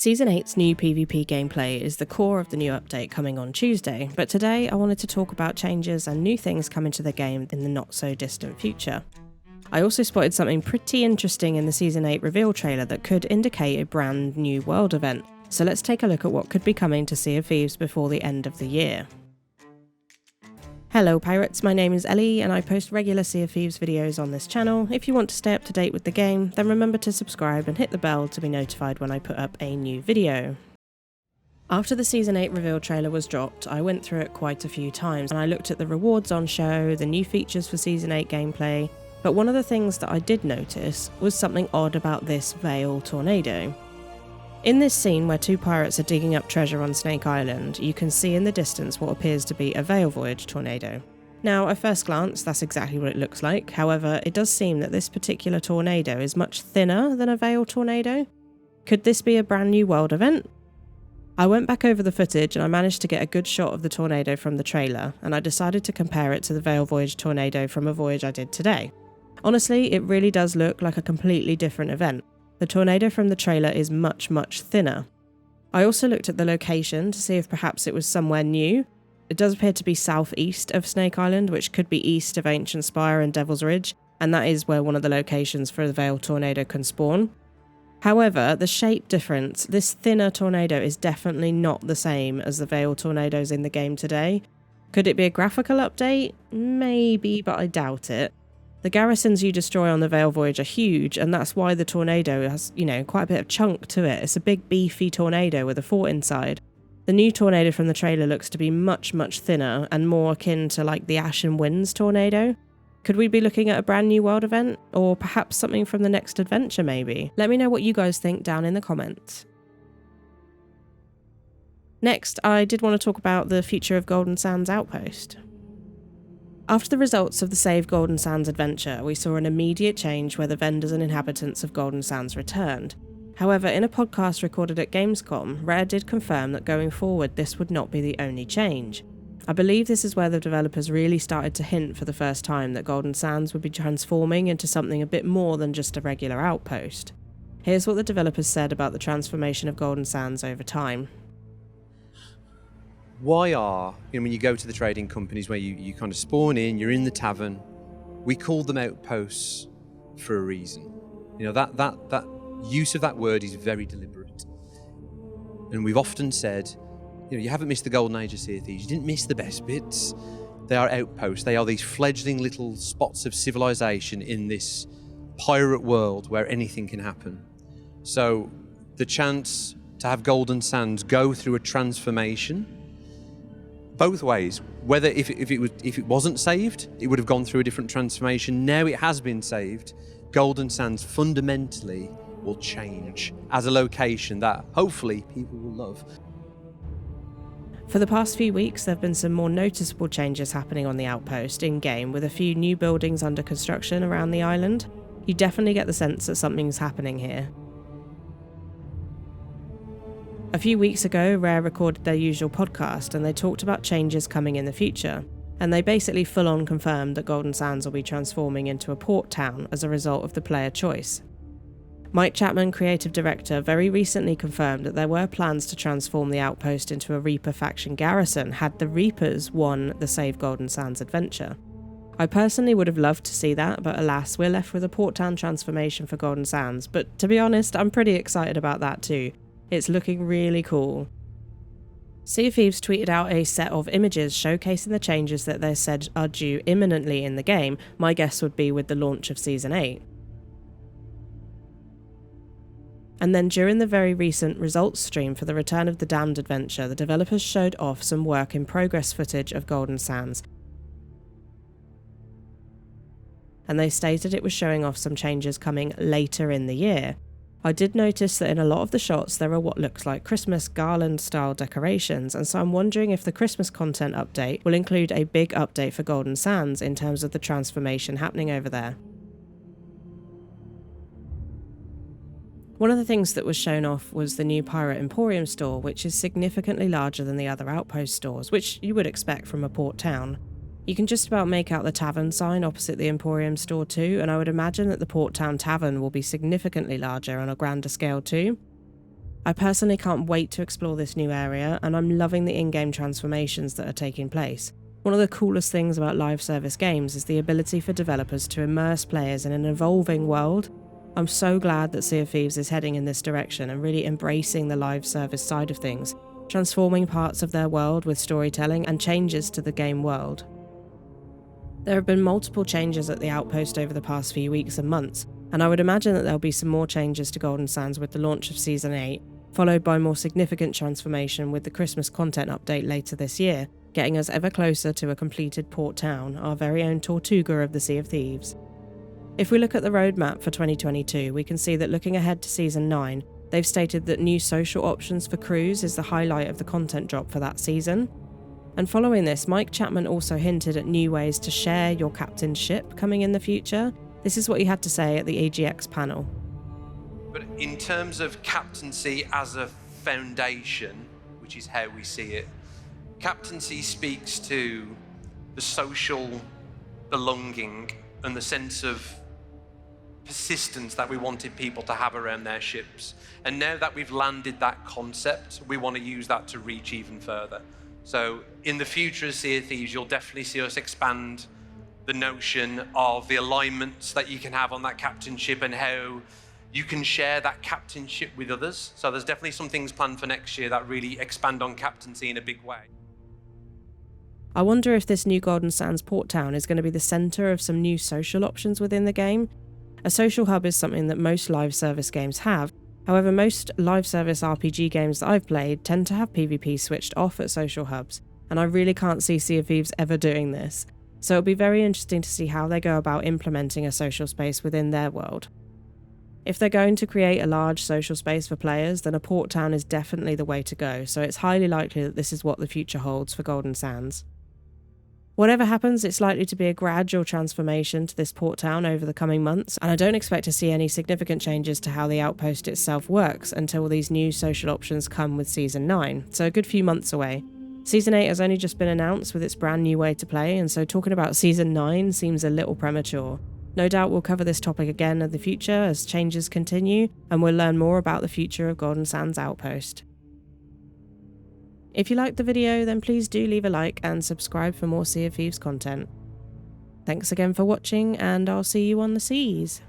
Season 8's new PvP gameplay is the core of the new update coming on Tuesday, but today I wanted to talk about changes and new things coming to the game in the not so distant future. I also spotted something pretty interesting in the Season 8 reveal trailer that could indicate a brand new world event, so let's take a look at what could be coming to Sea of Thieves before the end of the year. Hello pirates, my name is Ellie and I post regular Sea of Thieves videos on this channel. If you want to stay up to date with the game, then remember to subscribe and hit the bell to be notified when I put up a new video. After the Season 8 reveal trailer was dropped, I went through it quite a few times and I looked at the rewards on show, the new features for Season 8 gameplay, but one of the things that I did notice was something odd about this Veil tornado. In this scene where two pirates are digging up treasure on Snake Island, you can see in the distance what appears to be a Veil Voyage tornado. Now, at first glance, that's exactly what it looks like, however, it does seem that this particular tornado is much thinner than a Veil tornado. Could this be a brand new world event? I went back over the footage and I managed to get a good shot of the tornado from the trailer, and I decided to compare it to the Veil Voyage tornado from a voyage I did today. Honestly, it really does look like a completely different event. The tornado from the trailer is much thinner. I also looked at the location to see if perhaps it was somewhere new. It does appear to be southeast of Snake Island, which could be east of Ancient Spire and Devil's Ridge, and that is where one of the locations for the Veil tornado can spawn. However, the shape difference, this thinner tornado is definitely not the same as the Veil tornadoes in the game today. Could it be a graphical update? Maybe, but I doubt it. The garrisons you destroy on the Veil Voyage are huge, and that's why the tornado has, quite a bit of chunk to it. It's a big beefy tornado with a fort inside. The new tornado from the trailer looks to be much thinner and more akin to like the Ashen Winds tornado. Could we be looking at a brand new world event? Or perhaps something from the next adventure maybe? Let me know what you guys think down in the comments. Next, I did want to talk about the future of Golden Sands Outpost. After the results of the Save Golden Sands adventure, we saw an immediate change where the vendors and inhabitants of Golden Sands returned. However, in a podcast recorded at Gamescom, Rare did confirm that going forward this would not be the only change. I believe this is where the developers really started to hint for the first time that Golden Sands would be transforming into something a bit more than just a regular outpost. Here's what the developers said about the transformation of Golden Sands over time. Why are, when you go to the trading companies where you kind of spawn in, you're in the tavern, we call them outposts for a reason. That use of that word is very deliberate. And we've often said, you haven't missed the golden age of Sea of Thieves, you didn't miss the best bits. They are outposts, they are these fledgling little spots of civilization in this pirate world where anything can happen. So the chance to have Golden Sands go through a transformation, both ways, whether if it wasn't saved, it would have gone through a different transformation. Now it has been saved, Golden Sands fundamentally will change as a location that hopefully people will love. For the past few weeks, there have been some more noticeable changes happening on the outpost in-game, with a few new buildings under construction around the island. You definitely get the sense that something's happening here. A few weeks ago, Rare recorded their usual podcast and they talked about changes coming in the future, and they basically full-on confirmed that Golden Sands will be transforming into a port town as a result of the player choice. Mike Chapman, creative director, very recently confirmed that there were plans to transform the outpost into a Reaper faction garrison had the Reapers won the Save Golden Sands adventure. I personally would have loved to see that, but alas, we're left with a port town transformation for Golden Sands, but to be honest, I'm pretty excited about that too. It's looking really cool. Sea of Thieves tweeted out a set of images showcasing the changes that they said are due imminently in the game. My guess would be with the launch of Season 8. And then during the very recent results stream for the Return of the Damned adventure, the developers showed off some work in progress footage of Golden Sands. And they stated it was showing off some changes coming later in the year. I did notice that in a lot of the shots there are what looks like Christmas garland style decorations, and so I'm wondering if the Christmas content update will include a big update for Golden Sands in terms of the transformation happening over there. One of the things that was shown off was the new Pirate Emporium store, which is significantly larger than the other outpost stores, which you would expect from a port town. You can just about make out the tavern sign opposite the Emporium store too, and I would imagine that the Port Town Tavern will be significantly larger on a grander scale too. I personally can't wait to explore this new area, and I'm loving the in-game transformations that are taking place. One of the coolest things about live service games is the ability for developers to immerse players in an evolving world. I'm so glad that Sea of Thieves is heading in this direction and really embracing the live service side of things, transforming parts of their world with storytelling and changes to the game world. There have been multiple changes at the Outpost over the past few weeks and months, and I would imagine that there'll be some more changes to Golden Sands with the launch of Season 8, followed by more significant transformation with the Christmas content update later this year, getting us ever closer to a completed port town, our very own Tortuga of the Sea of Thieves. If we look at the roadmap for 2022, we can see that looking ahead to Season 9, they've stated that new social options for crews is the highlight of the content drop for that season. And following this, Mike Chapman also hinted at new ways to share your captain's ship coming in the future. This is what he had to say at the AGX panel. But in terms of captaincy as a foundation, which is how we see it, captaincy speaks to the social belonging and the sense of persistence that we wanted people to have around their ships. And now that we've landed that concept, we want to use that to reach even further. So in the future of Sea of Thieves, you'll definitely see us expand the notion of the alignments that you can have on that captainship and how you can share that captainship with others. So there's definitely some things planned for next year that really expand on captaincy in a big way. I wonder if this new Golden Sands port town is going to be the centre of some new social options within the game. A social hub is something that most live service games have. However, most live service RPG games that I've played tend to have PvP switched off at social hubs, and I really can't see Sea of Thieves ever doing this. So it'll be very interesting to see how they go about implementing a social space within their world. If they're going to create a large social space for players, then a port town is definitely the way to go, so it's highly likely that this is what the future holds for Golden Sands. Whatever happens, it's likely to be a gradual transformation to this port town over the coming months, and I don't expect to see any significant changes to how the outpost itself works until these new social options come with Season 9, so a good few months away. Season 8 has only just been announced with its brand new way to play, and so talking about Season 9 seems a little premature. No doubt we'll cover this topic again in the future as changes continue, and we'll learn more about the future of Golden Sands Outpost. If you liked the video, then please do leave a like and subscribe for more Sea of Thieves content. Thanks again for watching, and I'll see you on the seas.